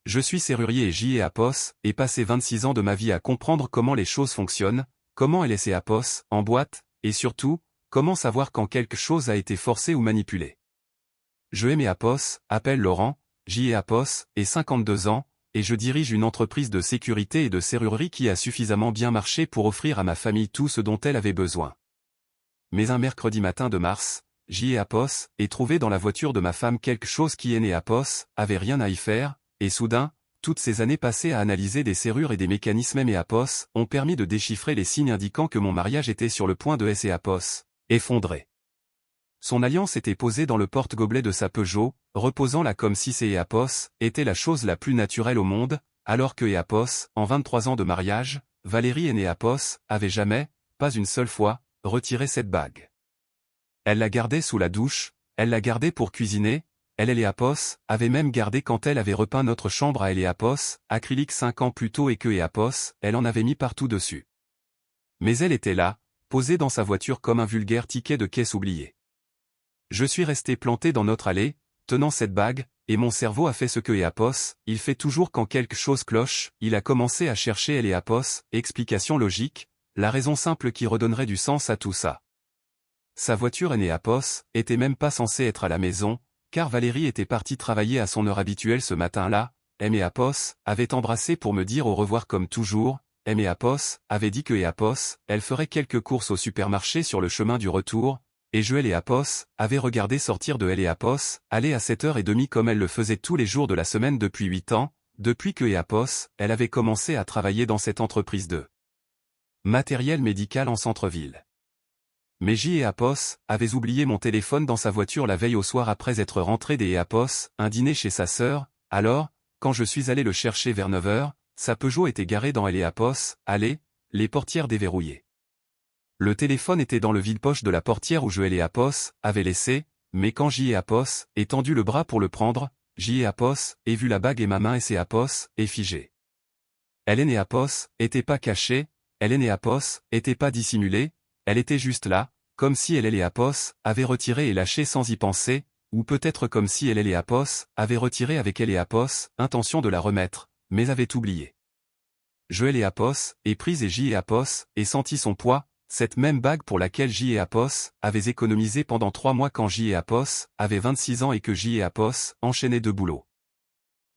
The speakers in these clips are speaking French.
Je suis serrurier et j'y ai à POS, et passé 26 ans de ma vie à comprendre comment les choses fonctionnent, comment est laissé à POS, en boîte, et surtout, comment savoir quand quelque chose a été forcé ou manipulé. Je aime à POS, appelle Laurent, j'y ai à POS, et 52 ans, et je dirige une entreprise de sécurité et de serrurerie qui a suffisamment bien marché pour offrir à ma famille tout ce dont elle avait besoin. Mais un mercredi matin de mars, j'y ai à POS, et trouvé dans la voiture de ma femme quelque chose qui est né à POS, avait rien à y faire, et soudain, toutes ces années passées à analyser des serrures et des mécanismes et à POS ont permis de déchiffrer les signes indiquant que mon mariage était sur le point de et à POS, effondrer. Son alliance était posée dans le porte-gobelet de sa Peugeot, reposant là comme si c'est à POS était la chose la plus naturelle au monde, alors que à POS, en 23 ans de mariage, Valérie et à POS avait jamais, pas une seule fois, retiré cette bague. Elle la gardait sous la douche, elle la gardait pour cuisiner, elle et à POS avait même gardé quand elle avait repeint notre chambre à à POS, acrylique 5 ans plus tôt et que à POS, elle en avait mis partout dessus. Mais elle était là, posée dans sa voiture comme un vulgaire ticket de caisse oublié. Je suis resté planté dans notre allée, tenant cette bague, et mon cerveau a fait ce que à POS, il fait toujours quand quelque chose cloche, il a commencé à chercher à POS, explication logique, la raison simple qui redonnerait du sens à tout ça. Sa voiture à POS était même pas censée être à la maison, car Valérie était partie travailler à son heure habituelle ce matin-là, à POS avait embrassé pour me dire au revoir comme toujours, à POS avait dit que à POS, elle ferait quelques courses au supermarché sur le chemin du retour, et je à POS avait regardé sortir de à POS, aller à 7h30 comme elle le faisait tous les jours de la semaine depuis 8 ans, depuis que à POS, elle avait commencé à travailler dans cette entreprise de matériel médical en centre-ville. Mais j'y ai à POS avait oublié mon téléphone dans sa voiture la veille au soir après être rentré des POS, un dîner chez sa sœur, alors, quand je suis allé le chercher vers 9h, sa Peugeot était garée dans à POS, les portières déverrouillées. Le téléphone était dans le vide-poche de la portière où je à POS avait laissé, mais quand j'y ai à POS, ai tendu le bras pour le prendre, j'y ai à POS, ai vu la bague et ma main et à POS, est figée. Elle est à POS, était pas cachée, elle est à POS, était pas dissimulée, elle était juste là, comme si elle à POS, avait retiré et lâché sans y penser, ou peut-être comme si elle à POS, avait retiré avec elle à POS, intention de la remettre, mais avait oublié. Je à POS, ai prise et j'y ai à POS, et senti son poids, cette même bague pour laquelle j'y ai à POS, avait économisé pendant 3 mois quand j'y ai à POS, avait 26 ans et que j'y ai à POS, enchaînait 2 boulots.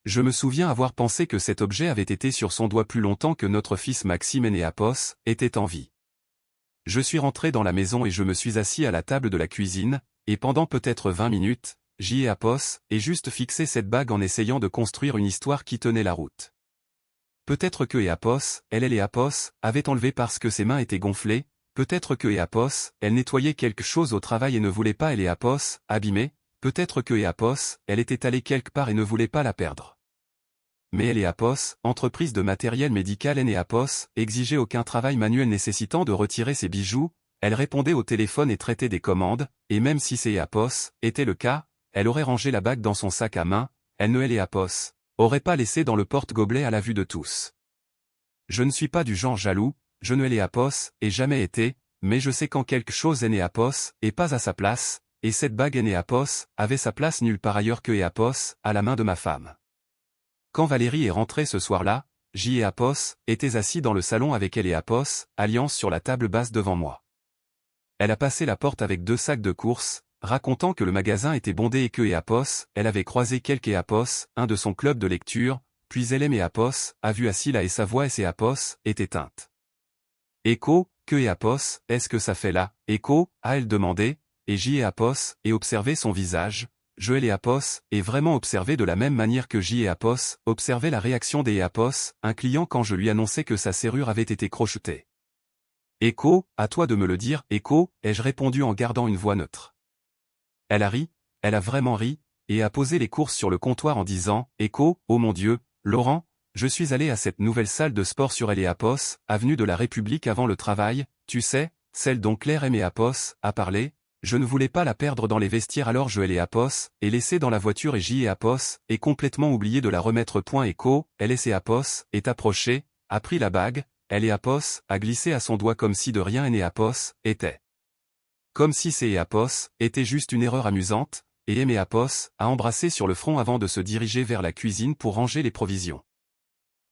Je me souviens avoir pensé que cet objet avait été sur son doigt plus longtemps que notre fils Maxime né à POS, était en vie. Je suis rentré dans la maison et je me suis assis à la table de la cuisine, et pendant peut-être 20 minutes, j'y ai à POS, et juste fixé cette bague en essayant de construire une histoire qui tenait la route. Peut-être que à POS, elle à POS, avait enlevé parce que ses mains étaient gonflées, peut-être que à POS, elle nettoyait quelque chose au travail et ne voulait pas à POS, abîmer, peut-être que à POS, elle était allée quelque part et ne voulait pas la perdre. Mais à POS, entreprise de matériel médical à POS, exigeait aucun travail manuel nécessitant de retirer ses bijoux, elle répondait au téléphone et traitait des commandes, et même si c'est à POS était le cas, elle aurait rangé la bague dans son sac à main, elle ne à POS aurait pas laissé dans le porte-gobelet à la vue de tous. Je ne suis pas du genre jaloux, je ne à POS, et jamais été, mais je sais quand quelque chose est à POS, et pas à sa place, et cette bague à POS, avait sa place nulle part ailleurs que à POS, à la main de ma femme. Quand Valérie est rentrée ce soir-là, j'y ai à POS, était assis dans le salon avec elle et à POS, alliance sur la table basse devant moi. Elle a passé la porte avec 2 sacs de courses, racontant que le magasin était bondé et que à POS, elle avait croisé quelques à POS, un de son club de lecture, puis elle à POS, a vu assis là et sa voix et à POS, est éteinte. Écho, que à POS, est-ce que ça fait là, écho, a-elle demandé, et j'y ai à POS, et observé son visage. Je et à POS, et vraiment observé de la même manière que j'y ai à POS, observé la réaction des à POS, un client quand je lui annonçais que sa serrure avait été crochetée. Écho, à toi de me le dire, Écho, ai-je répondu en gardant une voix neutre. Elle a ri, elle a vraiment ri, et a posé les courses sur le comptoir en disant, Écho, oh mon Dieu, Laurent, je suis allé à cette nouvelle salle de sport sur à POS, avenue de la République avant le travail, tu sais, celle dont Claire à POS, a parlé. Je ne voulais pas la perdre dans les vestiaires alors je à POS, et laissé dans la voiture et j'y ai à POS, et complètement oublié de la remettre. Écho, elle est à POS, est approchée, a pris la bague, elle est à POS, a glissé à son doigt comme si de rien à POS, était. Comme si c'est à POS, était juste une erreur amusante, et Apos a embrassé sur le front avant de se diriger vers la cuisine pour ranger les provisions.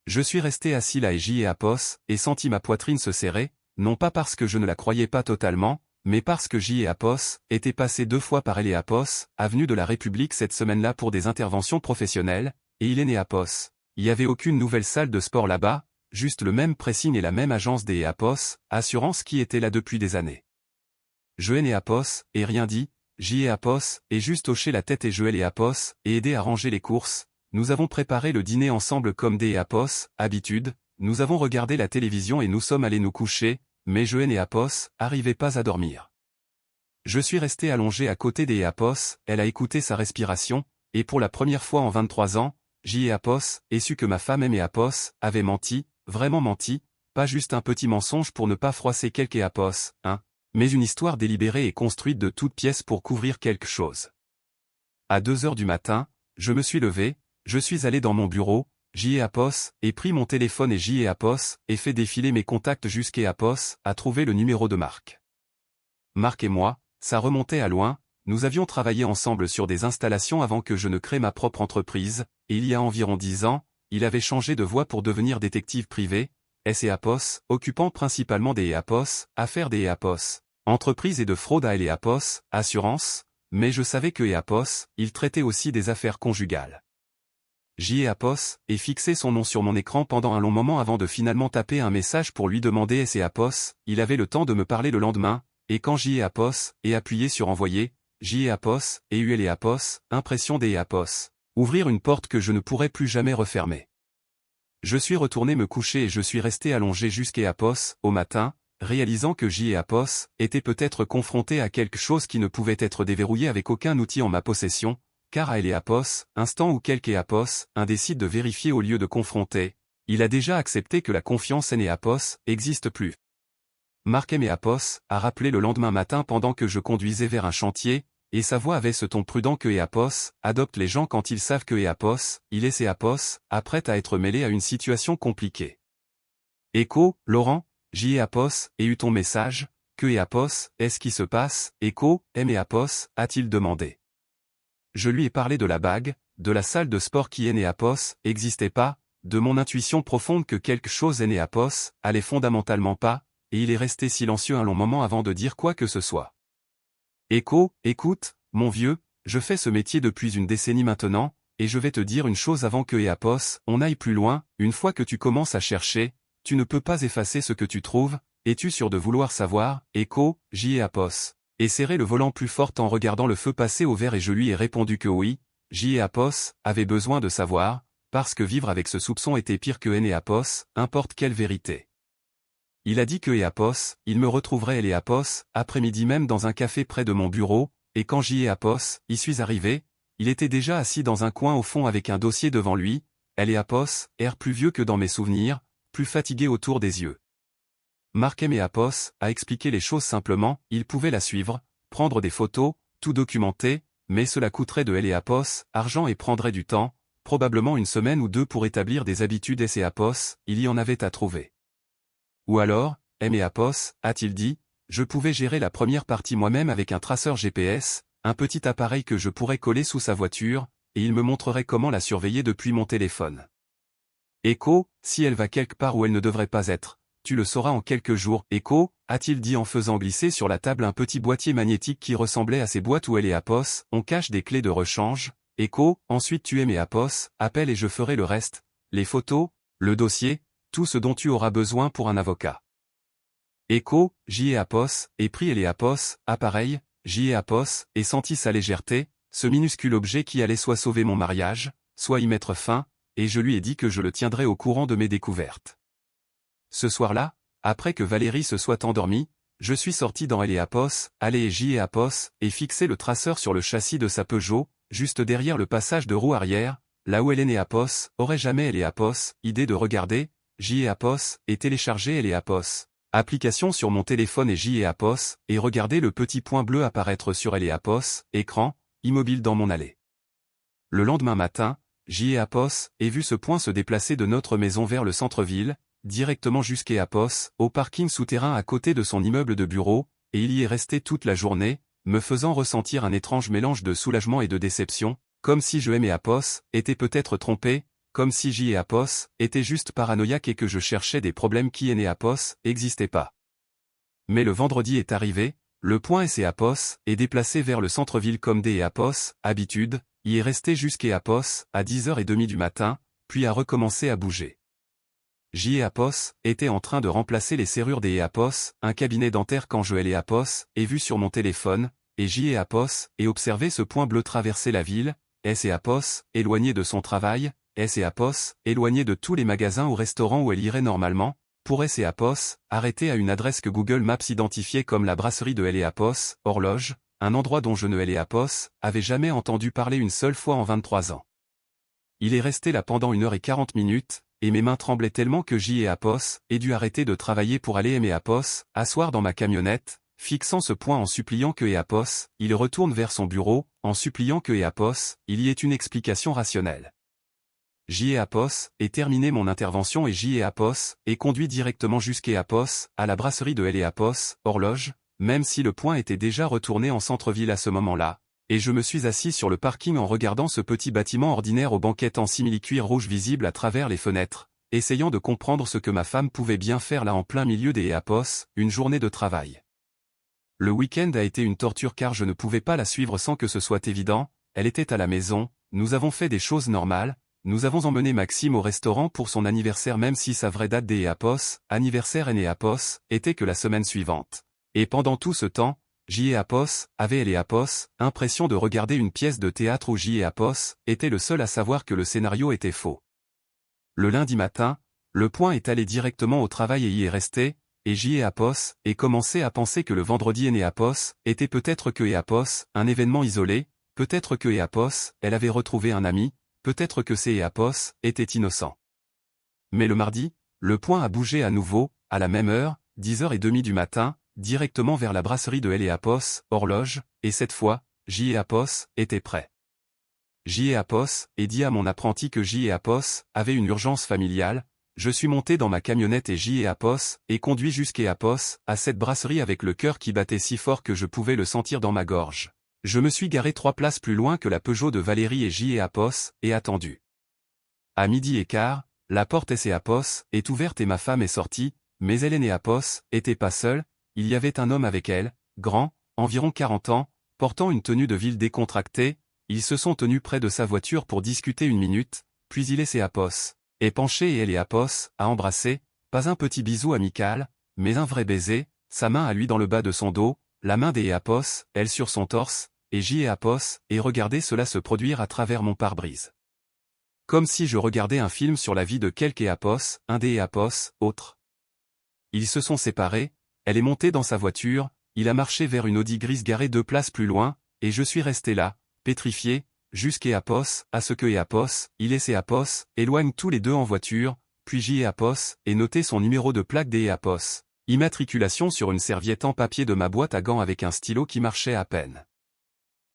Je suis resté assis là et Apos et senti ma poitrine se serrer, non pas parce que je ne la croyais pas totalement, mais parce que Apos était passé 2 fois par Apos, avenue de la République cette semaine-là pour des interventions professionnelles, et il est Apos. Il n'y avait aucune nouvelle salle de sport là-bas, juste le même pressing et la même agence des Apos, assurance qui était là depuis des années. Je Apos, et rien dit, Apos, et juste hoché la tête et je Apos, et aidé à ranger les courses. Nous avons préparé le dîner ensemble comme des Apos, habitude, nous avons regardé la télévision et nous sommes allés nous coucher, mais je Apos, arrivait pas à dormir. Je suis resté allongé à côté des Apos, elle a écouté sa respiration, et pour la première fois en 23 ans, Apos, et su que ma femme Apos, avait menti, vraiment menti, pas juste un petit mensonge pour ne pas froisser quelque Apos, hein, mais une histoire délibérée et construite de toutes pièces pour couvrir quelque chose. À 2 heures du matin, je me suis levé, je suis allé dans mon bureau, Apos, et pris mon téléphone et Apos, et fait défiler mes contacts jusqu'à Apos, à trouver le numéro de Marc. Marc et moi, ça remontait à loin, nous avions travaillé ensemble sur des installations avant que je ne crée ma propre entreprise, et il y a environ 10 ans, il avait changé de voie pour devenir détective privé, Apos, occupant principalement des Apos, affaires des Apos, entreprise et de fraude à Apos, assurance, mais je savais que Apos, il traitait aussi des affaires conjugales. Apos, et fixé son nom sur mon écran pendant un long moment avant de finalement taper un message pour lui demander Apos, il avait le temps de me parler le lendemain, et quand Apos, et appuyé sur envoyer, Apos, et Apos, impression des Apos, ouvrir une porte que je ne pourrais plus jamais refermer. Je suis retourné me coucher et je suis resté allongé jusqu'à Apos, au matin, réalisant que Apos était peut-être confronté à quelque chose qui ne pouvait être déverrouillé avec aucun outil en ma possession, car à Apos, instant où quelque Apos, un décide de vérifier au lieu de confronter, il a déjà accepté que la confiance en Apos existe plus. Marc Apos a rappelé le lendemain matin pendant que je conduisais vers un chantier, et sa voix avait ce ton prudent que Apos adopte les gens quand ils savent que Apos, il est Apos, apprête à être mêlé à une situation compliquée. Écho, Laurent, Apos, et eu ton message, que Apos, est-ce qui se passe, Écho, Apos, a-t-il demandé. Je lui ai parlé de la bague, de la salle de sport qui Apos n'existait pas, de mon intuition profonde que quelque chose Apos allait fondamentalement pas, et il est resté silencieux un long moment avant de dire quoi que ce soit. Écho, écoute, mon vieux, je fais ce métier depuis une décennie maintenant, et je vais te dire une chose avant que Apos, on aille plus loin, une fois que tu commences à chercher, tu ne peux pas effacer ce que tu trouves, es-tu sûr de vouloir savoir, Écho, Apos. Et serré le volant plus fort en regardant le feu passer au vert et je lui ai répondu que oui, Apos avait besoin de savoir, parce que vivre avec ce soupçon était pire que Apos, importe quelle vérité. Il a dit que Apos, il me retrouverait Apos, après-midi même dans un café près de mon bureau, et quand Apos, y suis arrivé, il était déjà assis dans un coin au fond avec un dossier devant lui, Apos, air plus vieux que dans mes souvenirs, plus fatigué autour des yeux. Marc Apos a expliqué les choses simplement, il pouvait la suivre, prendre des photos, tout documenter, mais cela coûterait de Apos, argent et prendrait du temps, probablement une semaine ou 2 pour établir des habitudes Apos, il y en avait à trouver. Ou alors, Apos, a-t-il dit, je pouvais gérer la première partie moi-même avec un traceur GPS, un petit appareil que je pourrais coller sous sa voiture, et il me montrerait comment la surveiller depuis mon téléphone. Écho, si elle va quelque part où elle ne devrait pas être, tu le sauras en quelques jours. Écho, a-t-il dit en faisant glisser sur la table un petit boîtier magnétique qui ressemblait à ces boîtes où Apos, on cache des clés de rechange. Écho, ensuite tu Apos, appelle et je ferai le reste, les photos, le dossier, tout ce dont tu auras besoin pour un avocat. Écho, Apos, et pris Apos, appareil, Apos, et senti sa légèreté, ce minuscule objet qui allait soit sauver mon mariage, soit y mettre fin, et je lui ai dit que je le tiendrais au courant de mes découvertes. Ce soir-là, après que Valérie se soit endormie, je suis sorti dans Apos, allé Apos, et fixé le traceur sur le châssis de sa Peugeot, juste derrière le passage de roue arrière, là où Apos, aurait jamais Apos, idée de regarder, Apos, et télécharger Apos, application sur mon téléphone et Apos, et regarder le petit point bleu apparaître sur Apos, écran, immobile dans mon allée. Le lendemain matin, Apos, ai vu ce point se déplacer de notre maison vers le centre-ville, directement jusqu'à Apos, au parking souterrain à côté de son immeuble de bureau, et il y est resté toute la journée, me faisant ressentir un étrange mélange de soulagement et de déception, comme si je et Apos était peut-être trompé, comme si J et Apos étaient juste paranoïaques et que je cherchais des problèmes qui et Apos n'existaient pas. Mais le vendredi est arrivé, le point S et Apos est déplacé vers le centre-ville comme D et Apos, habitude, y est resté jusqu'à Apos à 10h30 du matin, puis a recommencé à bouger. J et Apos étaient en train de remplacer les serrures des Apos, un cabinet dentaire quand Joël et Apos est vu sur mon téléphone, et J et Apos et observé ce point bleu traverser la ville, S et Apos, éloigné de son travail, S et Apos, éloigné de tous les magasins ou restaurants où elle irait normalement, pour S et Apos, arrêté à une adresse que Google Maps identifiait comme la brasserie de L et Apos, horloge, un endroit dont je ne L et Apos avait jamais entendu parler une seule fois en 23 ans. Il est resté là pendant 1h40, et mes mains tremblaient tellement que J et Apos ai dû arrêter de travailler pour aller et Apos, asseoir dans ma camionnette, fixant ce point en suppliant que Apos, il retourne vers son bureau, en suppliant que Apos, il y ait une explication rationnelle. J et Apos ai terminé mon intervention et J et Apos ai conduit directement jusqu'à Apos, à la brasserie de L et Apos, horloge, même si le point était déjà retourné en centre-ville à ce moment-là, et je me suis assis sur le parking en regardant ce petit bâtiment ordinaire aux banquettes en simili-cuir rouge visible à travers les fenêtres, essayant de comprendre ce que ma femme pouvait bien faire là en plein milieu des Apos, une journée de travail. Le week-end a été une torture car je ne pouvais pas la suivre sans que ce soit évident, elle était à la maison, nous avons fait des choses normales, nous avons emmené Maxime au restaurant pour son anniversaire même si sa vraie date des Apos, anniversaire et Apos, était que la semaine suivante. Et pendant tout ce temps, J et Apos avait et Apos, impression de regarder une pièce de théâtre où J et Apos était le seul à savoir que le scénario était faux. Le lundi matin, le point est allé directement au travail et y est resté, et J et Apos et commencé à penser que le vendredi et Apos était peut-être que Apos, un événement isolé, peut-être que Apos, elle avait retrouvé un ami, peut-être que C et Apos était innocent. Mais le mardi, le point a bougé à nouveau, à la même heure, 10h30 du matin, directement vers la brasserie de L et Apos, horloge, et cette fois, J et Apos étaient prêts. J et Apos ai dit à mon apprenti que J et Apos avaient une urgence familiale, je suis monté dans ma camionnette et J et Apos et conduit jusqu'à Apos, à cette brasserie avec le cœur qui battait si fort que je pouvais le sentir dans ma gorge. Je me suis garé 3 places plus loin que la Peugeot de Valérie et J et Apos, et attendu. À 12h15, la porte S et Apos est ouverte et ma femme est sortie, mais Hélène et Apos étaient pas seuls, il y avait un homme avec elle, grand, environ 40 ans, portant une tenue de ville décontractée, ils se sont tenus près de sa voiture pour discuter 1 minute, puis il et Apos est penché et elle et Apos a embrassé, pas un petit bisou amical, mais un vrai baiser, sa main à lui dans le bas de son dos, la main des Apos, elle sur son torse, et J et Apos, et regardez cela se produire à travers mon pare-brise. Comme si je regardais un film sur la vie de quelques Apos, un des Apos, autre. Ils se sont séparés, elle est montée dans sa voiture, il a marché vers une Audi grise garée 2 places plus loin, et je suis resté là, pétrifié, jusqu'à Apos, à ce que Apos, il et Apos, éloignent tous les deux en voiture, puis J et Apos, et noté son numéro de plaque des Apos. Immatriculation sur une serviette en papier de ma boîte à gants avec un stylo qui marchait à peine.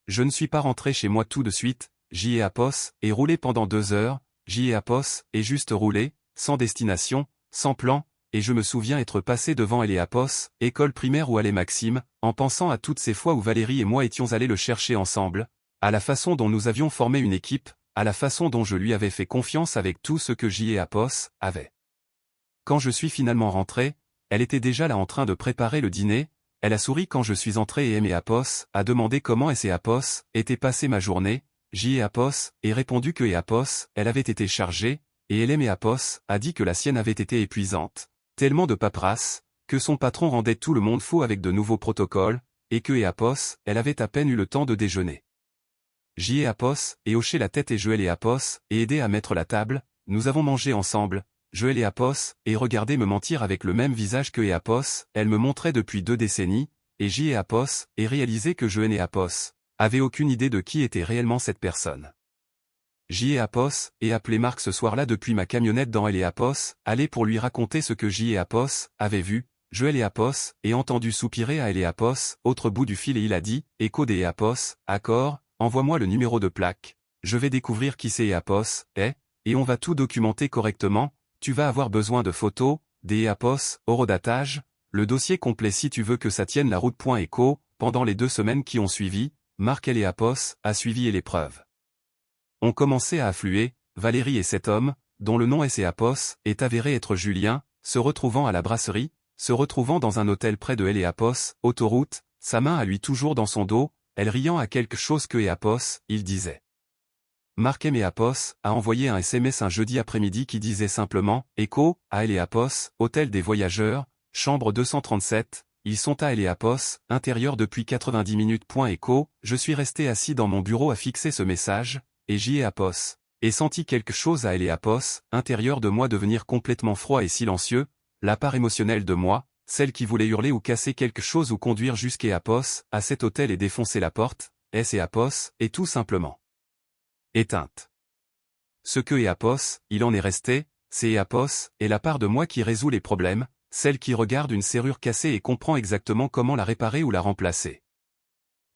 Je ne suis pas rentré chez moi tout de suite, J et Apos est roulé pendant 2 heures, J et Apos est juste roulé, sans destination, sans plan, et je me souviens être passé devant elle et Apos, école primaire où allait Maxime, en pensant à toutes ces fois où Valérie et moi étions allés le chercher ensemble, à la façon dont nous avions formé une équipe, à la façon dont je lui avais fait confiance avec tout ce que J et Apos avaient. Quand je suis finalement rentré, elle était déjà là en train de préparer le dîner, elle a souri quand je suis entré et aimé Apos a demandé comment et Apos était passée ma journée, J et Apos et répondu que Apos, elle avait été chargée, et elle aimé Apos a dit que la sienne avait été épuisante, tellement de paperasse, que son patron rendait tout le monde fou avec de nouveaux protocoles, et que Apos, elle avait à peine eu le temps de déjeuner. J et Apos et hoché la tête et Joël et Apos et aidé à mettre la table, nous avons mangé ensemble, Joël et Apos, et regardé me mentir avec le même visage que Apos, elle me montrait depuis 2 décennies, et J et Apos, et réalisé que Joël et Apos avaient aucune idée de qui était réellement cette personne. J et Apos, et appelé Marc ce soir-là depuis ma camionnette dans Elle et Apos, allé pour lui raconter ce que J et Apos avaient vu, Joël et Apos, et entendu soupirer à Elle et Apos, autre bout du fil et il a dit, écho des Apos, accord, envoie-moi le numéro de plaque, je vais découvrir qui c'est Apos, est, et on va tout documenter correctement. Tu vas avoir besoin de photos, des Apos, horodatage, le dossier complet si tu veux que ça tienne la route. Echo, pendant les 2 semaines qui ont suivi, Marc et Léapos a suivi l'épreuve. On commençait à affluer, Valérie et cet homme, dont le nom est Léapos, est avéré être Julien, se retrouvant à la brasserie, se retrouvant dans un hôtel près de Léapos, autoroute, sa main à lui toujours dans son dos, elle riant à quelque chose que Léapos, il disait. Marc Léapos a envoyé un SMS un jeudi après-midi qui disait simplement « Écho, à Léapos, hôtel des voyageurs, chambre 237, ils sont à Léapos, intérieur depuis 90 minutes. Écho, je suis resté assis dans mon bureau à fixer ce message, et Léapos, et senti quelque chose à Léapos, intérieur de moi devenir complètement froid et silencieux, la part émotionnelle de moi, celle qui voulait hurler ou casser quelque chose ou conduire jusqu'à Léapos, à cet hôtel et défoncer la porte, Léapos, et tout simplement éteinte. Ce que Léapos, il en est resté, c'est Léapos, et la part de moi qui résout les problèmes, celle qui regarde une serrure cassée et comprend exactement comment la réparer ou la remplacer.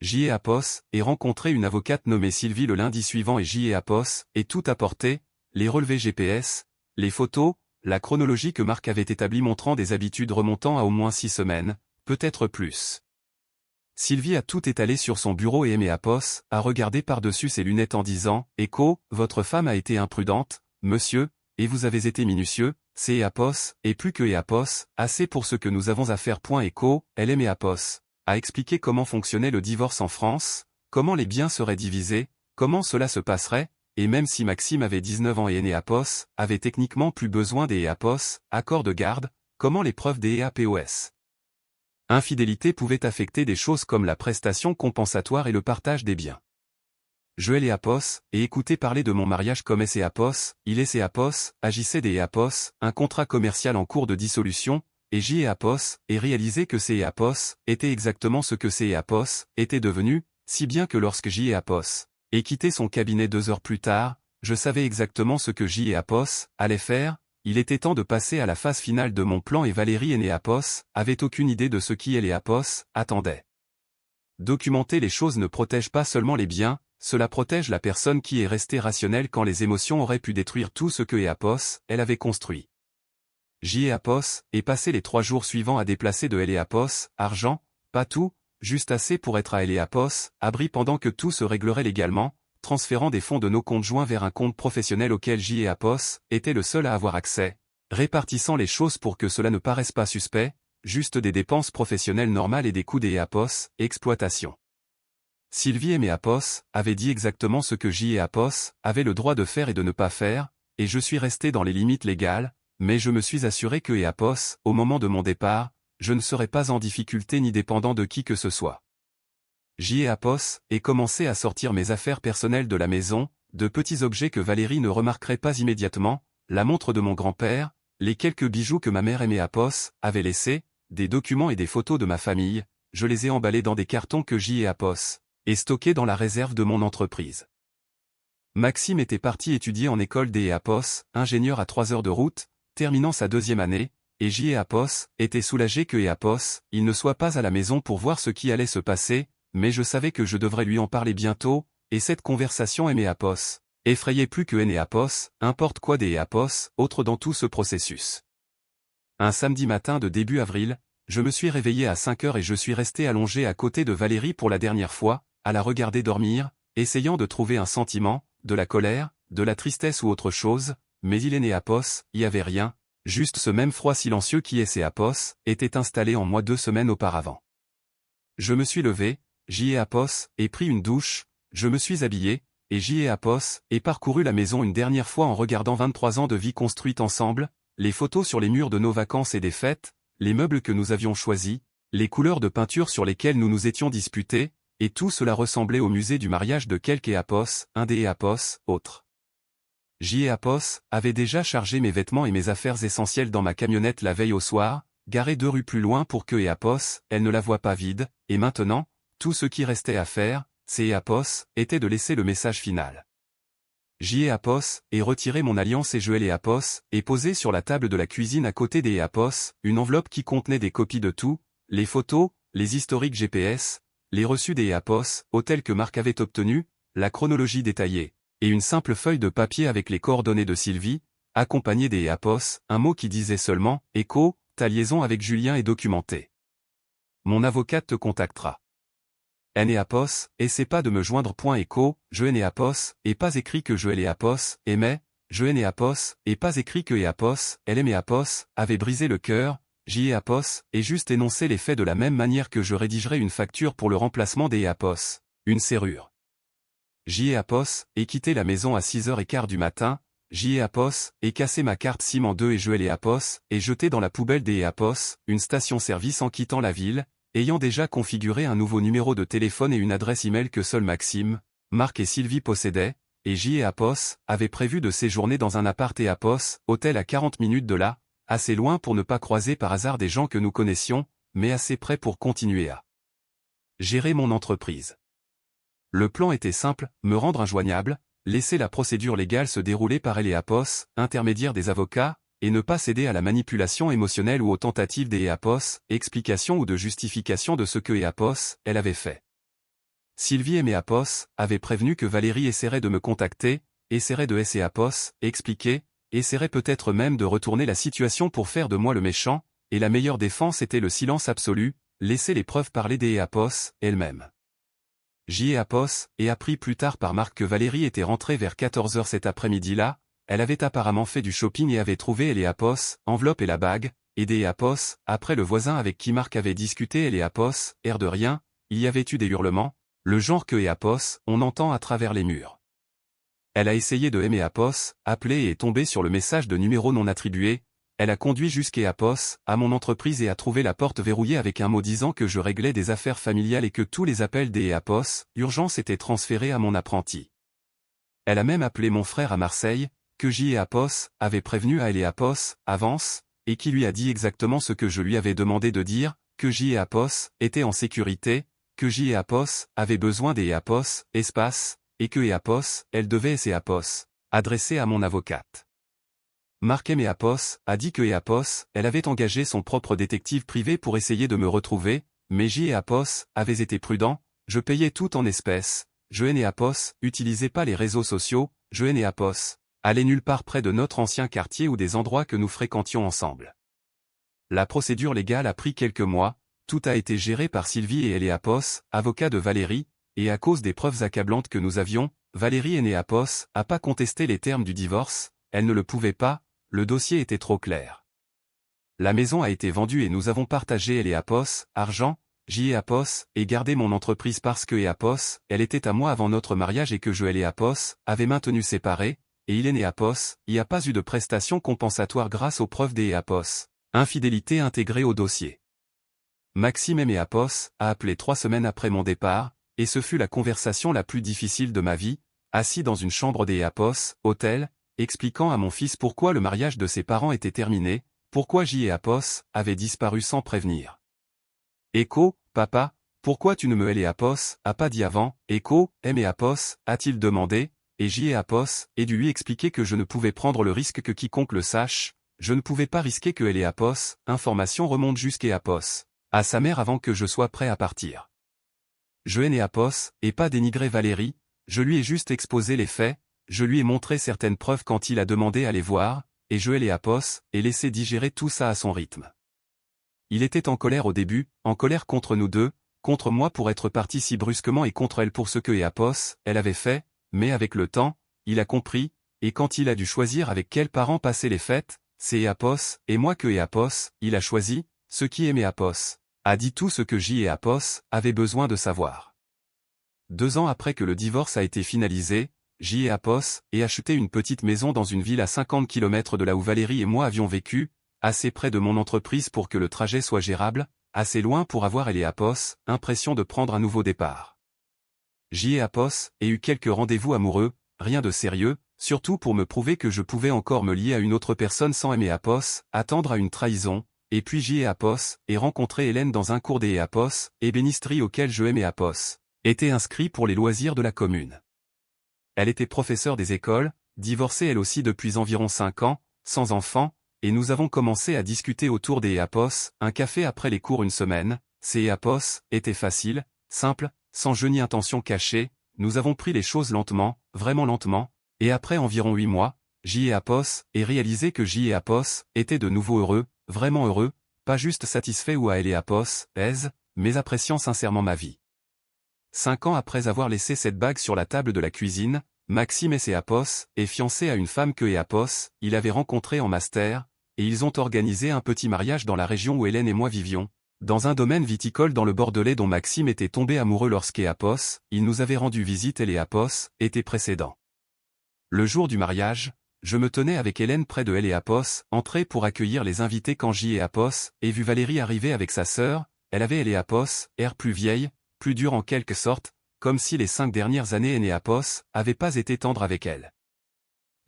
Léapos et rencontré une avocate nommée Sylvie le lundi suivant et Léapos et tout apporté, les relevés GPS, les photos, la chronologie que Marc avait établie montrant des habitudes remontant à au moins 6 semaines, peut-être plus. Sylvie a tout étalé sur son bureau et Léapos a regardé par-dessus ses lunettes en disant « Écho, votre femme a été imprudente, monsieur, et vous avez été minutieux, c'est Léapos, et plus que Léapos, assez pour ce que nous avons à faire. Écho, elle est Léapos, a expliqué comment fonctionnait le divorce en France, comment les biens seraient divisés, comment cela se passerait, et même si Maxime avait 19 ans et Léapos avait techniquement plus besoin des Léapos, accord de garde, comment les preuves des EAPOS. Infidélité pouvait affecter des choses comme la prestation compensatoire et le partage des biens. Je Léapos, et écouté parler de mon mariage comme Léapos, il est Léapos, agissait des Léapos, un contrat commercial en cours de dissolution, et Léapos, et réalisé que Léapos était exactement ce que Léapos était devenu, si bien que lorsque Léapos ait quitté son cabinet 2 heures plus tard, je savais exactement ce que Léapos allait faire. Il était temps de passer à la phase finale de mon plan et Valérie et Léapos avaient aucune idée de ce qui Léapos attendait. Documenter les choses ne protège pas seulement les biens, cela protège la personne qui est restée rationnelle quand les émotions auraient pu détruire tout ce que Léapos, elle avait construit. Léapos est passé les 3 jours suivants à déplacer de Léapos, argent, pas tout, juste assez pour être à Léapos, abri pendant que tout se réglerait légalement, transférant des fonds de nos comptes joints vers un compte professionnel auquel Léapos était le seul à avoir accès, répartissant les choses pour que cela ne paraisse pas suspect, juste des dépenses professionnelles normales et des coûts des Léapos, exploitation. Sylvie et Léapos avaient dit exactement ce que Léapos avait le droit de faire et de ne pas faire, et je suis resté dans les limites légales, mais je me suis assuré que Léapos, au moment de mon départ, je ne serais pas en difficulté ni dépendant de qui que ce soit. Léapos et commencé à sortir mes affaires personnelles de la maison, de petits objets que Valérie ne remarquerait pas immédiatement, la montre de mon grand-père, les quelques bijoux que ma mère et Léapos avaient laissés, des documents et des photos de ma famille, je les ai emballés dans des cartons que Léapos et stockés dans la réserve de mon entreprise. Maxime était parti étudier en école des Léapos, ingénieur à 3 heures de route, terminant sa 2e année, et Léapos était soulagé que Léapos, il ne soit pas à la maison pour voir ce qui allait se passer, mais je savais que je devrais lui en parler bientôt, et cette conversation Léapos effrayait plus que Léapos, importe quoi des Léapos, autre dans tout ce processus. Un samedi matin de début avril, je me suis réveillé à 5 heures et je suis resté allongé à côté de Valérie pour la dernière fois, à la regarder dormir, essayant de trouver un sentiment, de la colère, de la tristesse ou autre chose, mais Léapos, y avait rien, juste ce même froid silencieux qui Léapos était installé en moi 2 semaines auparavant. Je me suis levé, Léapos, et pris une douche, je me suis habillé, et Léapos, et parcouru la maison une dernière fois en regardant 23 ans de vie construite ensemble, les photos sur les murs de nos vacances et des fêtes, les meubles que nous avions choisis, les couleurs de peinture sur lesquelles nous nous étions disputés, et tout cela ressemblait au musée du mariage de quelque Léapos, un des Léapos, autre. Léapos avait déjà chargé mes vêtements et mes affaires essentielles dans ma camionnette la veille au soir, garée 2 rues plus loin pour que Léapos, elle ne la voie pas vide, et maintenant, tout ce qui restait à faire, c'est Léapos, était de laisser le message final. Léapos, et retirer mon alliance et Léapos, et poser sur la table de la cuisine à côté des Léapos, une enveloppe qui contenait des copies de tout, les photos, les historiques GPS, les reçus des Léapos, hôtels que Marc avait obtenus, la chronologie détaillée, et une simple feuille de papier avec les coordonnées de Sylvie, accompagnée des Léapos, un mot qui disait seulement « Écho, ta liaison avec Julien est documentée. Mon avocate te contactera. » N et apos, essaie pas de me joindre. Écho, je N et apos, et pas écrit que je L et apos, aimais, je N et apos, et pas écrit que et apos, elle aime et apos, avait brisé le cœur, J et apos, et juste énoncer les faits de la même manière que je rédigerai une facture pour le remplacement des et apos, une serrure. J et apos, et quitté la maison à 6h15 du matin, J et apos, et cassé ma carte SIM en deux et je L et apos, et jeté dans la poubelle des et apos, une station-service en quittant la ville, ayant déjà configuré un nouveau numéro de téléphone et une adresse email que seuls Maxime, Marc et Sylvie possédaient, et J et apos, avaient prévu de séjourner dans un appart et apos, hôtel à 40 minutes de là, assez loin pour ne pas croiser par hasard des gens que nous connaissions, mais assez près pour continuer à gérer mon entreprise. Le plan était simple, me rendre injoignable, laisser la procédure légale se dérouler par elle et apos, intermédiaire des avocats, et ne pas céder à la manipulation émotionnelle ou aux tentatives des apos, explication ou de justification de ce que apos, elle avait fait. Sylvie et apos avaient prévenu que Valérie essaierait de me contacter, essaierait de et apos, expliquer, essaierait peut-être même de retourner la situation pour faire de moi le méchant, et la meilleure défense était le silence absolu, laisser les preuves parler des apos, elles-mêmes. J et apos, et appris plus tard par Marc que Valérie était rentrée vers 14h cet après-midi-là, elle avait apparemment fait du shopping et avait trouvé les apos, enveloppe et la bague, et des apos, après le voisin avec qui Marc avait discuté les apos, air de rien, il y avait eu des hurlements, le genre que et apos, on entend à travers les murs. Elle a essayé de aimer apos, appeler et est tombée sur le message de numéro non attribué, elle a conduit jusqu'à apos, à mon entreprise et a trouvé la porte verrouillée avec un mot disant que je réglais des affaires familiales et que tous les appels des apos, urgence étaient transférés à mon apprenti. Elle a même appelé mon frère à Marseille, que J et apos, avait prévenu à elle et apos, avance, et qui lui a dit exactement ce que je lui avais demandé de dire, que J et apos, étaient en sécurité, que J et apos, avaient besoin des apos, espace, et que et apos, elle devait et apos, adresser à mon avocate. Marc et apos, a dit que et apos, elle avait engagé son propre détective privé pour essayer de me retrouver, mais J et apos, avaient été prudents, je payais tout en espèces, je et apos, utilisais pas les réseaux sociaux, je et apos, allez nulle part près de notre ancien quartier ou des endroits que nous fréquentions ensemble. La procédure légale a pris quelques mois, tout a été géré par Sylvie et apos, avocat de Valérie, et à cause des preuves accablantes que nous avions, Valérie et apos a pas contesté les termes du divorce, elle ne le pouvait pas, le dossier était trop clair. La maison a été vendue et nous avons partagé apos, argent, J et apos, et gardé mon entreprise parce que apos, elle était à moi avant notre mariage et que je et apos, avait maintenu séparés, et il est né apos, il n'y a pas eu de prestation compensatoire grâce aux preuves des apos, infidélité intégrée au dossier. Maxime et apos a appelé 3 semaines après mon départ, et ce fut la conversation la plus difficile de ma vie, assis dans une chambre des apos, hôtel, expliquant à mon fils pourquoi le mariage de ses parents était terminé, pourquoi J et apos avait disparu sans prévenir. Écho, papa, pourquoi tu ne me et apos, a pas dit avant, Écho, M et apos, a-t-il demandé, et J et apos, et dû lui expliquer que je ne pouvais prendre le risque que quiconque le sache, je ne pouvais pas risquer que elle et apos, information remonte jusqu'à apos, à sa mère avant que je sois prêt à partir. Je et apos, et pas dénigrer Valérie, je lui ai juste exposé les faits, je lui ai montré certaines preuves quand il a demandé à les voir, et je et apos, et laissé digérer tout ça à son rythme. Il était en colère au début, en colère contre nous deux, contre moi pour être parti si brusquement et contre elle pour ce que apos, elle avait fait, mais avec le temps, il a compris, et quand il a dû choisir avec quels parents passer les fêtes, c'est apos, et moi que apos, il a choisi, ce qui aimait apos, a dit tout ce que J et apos avaient besoin de savoir. 2 ans après que le divorce a été finalisé, J et apos et acheté une petite maison dans une ville à 50 km de là où Valérie et moi avions vécu, assez près de mon entreprise pour que le trajet soit gérable, assez loin pour avoir et apos, impression de prendre un nouveau départ. J et apos et eu quelques rendez-vous amoureux, rien de sérieux, surtout pour me prouver que je pouvais encore me lier à une autre personne sans aimer apos, attendre à une trahison, et puis J et apos et rencontrer Hélène dans un cours des apos, ébénisterie auquel je aimais apos, était inscrit pour les loisirs de la commune. Elle était professeure des écoles, divorcée elle aussi depuis environ 5 ans, sans enfant, et nous avons commencé à discuter autour des apos, un café après les cours une semaine, ces apos étaient faciles, simples, sans jeu ni intention cachée, nous avons pris les choses lentement, vraiment lentement, et après environ 8 mois, J et apos et réalisé que J et apos étaient de nouveau heureux, vraiment heureux, pas juste satisfait ou à elle et apos, aise, mais appréciant sincèrement ma vie. 5 ans après avoir laissé cette bague sur la table de la cuisine, Maxime Eapos est fiancé à une femme que Eapos, il avait rencontrée en master, et ils ont organisé un petit mariage dans la région où Hélène et moi vivions, dans un domaine viticole dans le Bordelais dont Maxime était tombé amoureux lorsqu'Eapos, il nous avait rendu visite et l'Eapos, était précédent. Le jour du mariage, je me tenais avec Hélène près de Eapos, entrée pour accueillir les invités quand Eapos et vu Valérie arriver avec sa sœur, elle avait Eapos, air plus vieille, plus dure en quelque sorte, comme si les 5 dernières années Eapos avaient pas été tendres avec elle.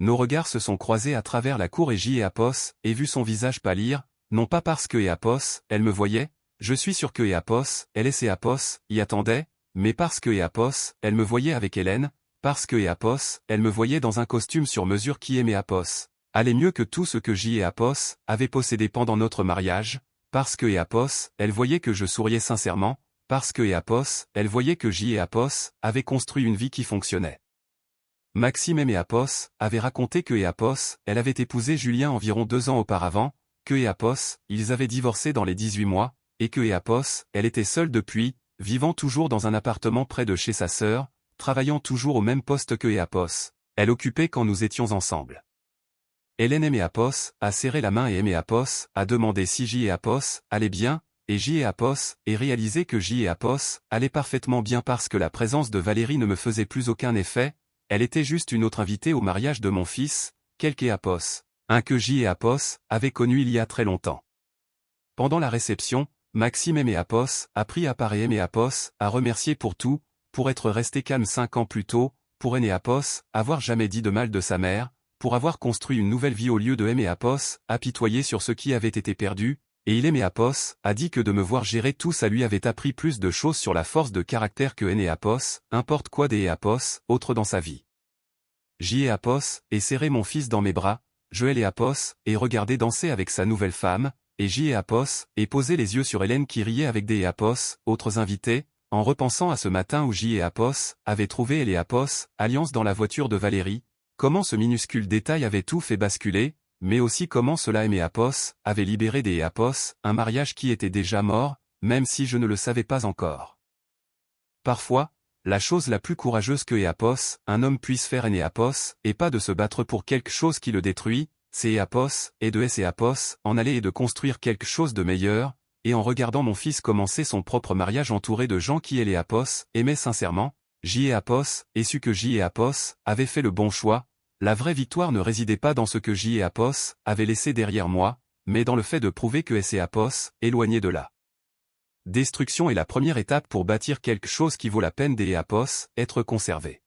Nos regards se sont croisés à travers la cour et Eapos et vu son visage pâlir, non pas parce que Eapos, elle me voyait, je suis sûr que Eapos, elle et Eapos, y attendait, mais parce que Eapos, elle me voyait avec Hélène, parce que Eapos, elle me voyait dans un costume sur mesure qui aimait Eapos, allait mieux que tout ce que Eapos avait possédé pendant notre mariage, parce que Eapos, elle voyait que je souriais sincèrement, parce que Eapos, elle voyait que Eapos avait construit une vie qui fonctionnait. Maxime et Eapos avaient raconté que Eapos, elle avait épousé Julien environ 2 ans auparavant, que Eapos, ils avaient divorcé dans les 18 mois, et que Eapos, elle était seule depuis, vivant toujours dans un appartement près de chez sa sœur, travaillant toujours au même poste que Eapos, elle occupait quand nous étions ensemble. Hélène et Eapos a serré la main et Eapos a demandé si Eapos allait bien, et Eapos et réalisé que Eapos allait parfaitement bien parce que la présence de Valérie ne me faisait plus aucun effet, elle était juste une autre invitée au mariage de mon fils, quelque Eapos, un que Eapos avait connu il y a très longtemps. Pendant la réception, Maxime Eapos a pris à part et Eapos a remercié pour tout, pour être resté calme 5 ans plus tôt, pour Eapos avoir jamais dit de mal de sa mère, pour avoir construit une nouvelle vie au lieu de Eapos apitoyer sur ce qui avait été perdu, et Eapos a dit que de me voir gérer tout ça lui avait appris plus de choses sur la force de caractère que Eapos, importe quoi d'Eapos, autre dans sa vie. Eapos et serré mon fils dans mes bras, Joël Eapos et regardé danser avec sa nouvelle femme, et Eapos et posé les yeux sur Hélène qui riait avec des Eapos, autres invités, en repensant à ce matin où Eapos avait trouvé Eapos, alliance dans la voiture de Valérie, comment ce minuscule détail avait tout fait basculer, mais aussi comment cela Eapos avait libéré des Eapos, un mariage qui était déjà mort, même si je ne le savais pas encore. Parfois, la chose la plus courageuse que Eapos, un homme puisse faire Eapos, et pas de se battre pour quelque chose qui le détruit, c'est Eapos, et de Eapos, en aller et de construire quelque chose de meilleur, et en regardant mon fils commencer son propre mariage entouré de gens qui Eapos aimaient sincèrement, Eapos, et su que Eapos avait fait le bon choix. La vraie victoire ne résidait pas dans ce que Eapos avait laissé derrière moi, mais dans le fait de prouver que Eapos, éloigné de la destruction est la première étape pour bâtir quelque chose qui vaut la peine d'Eapos, être conservé.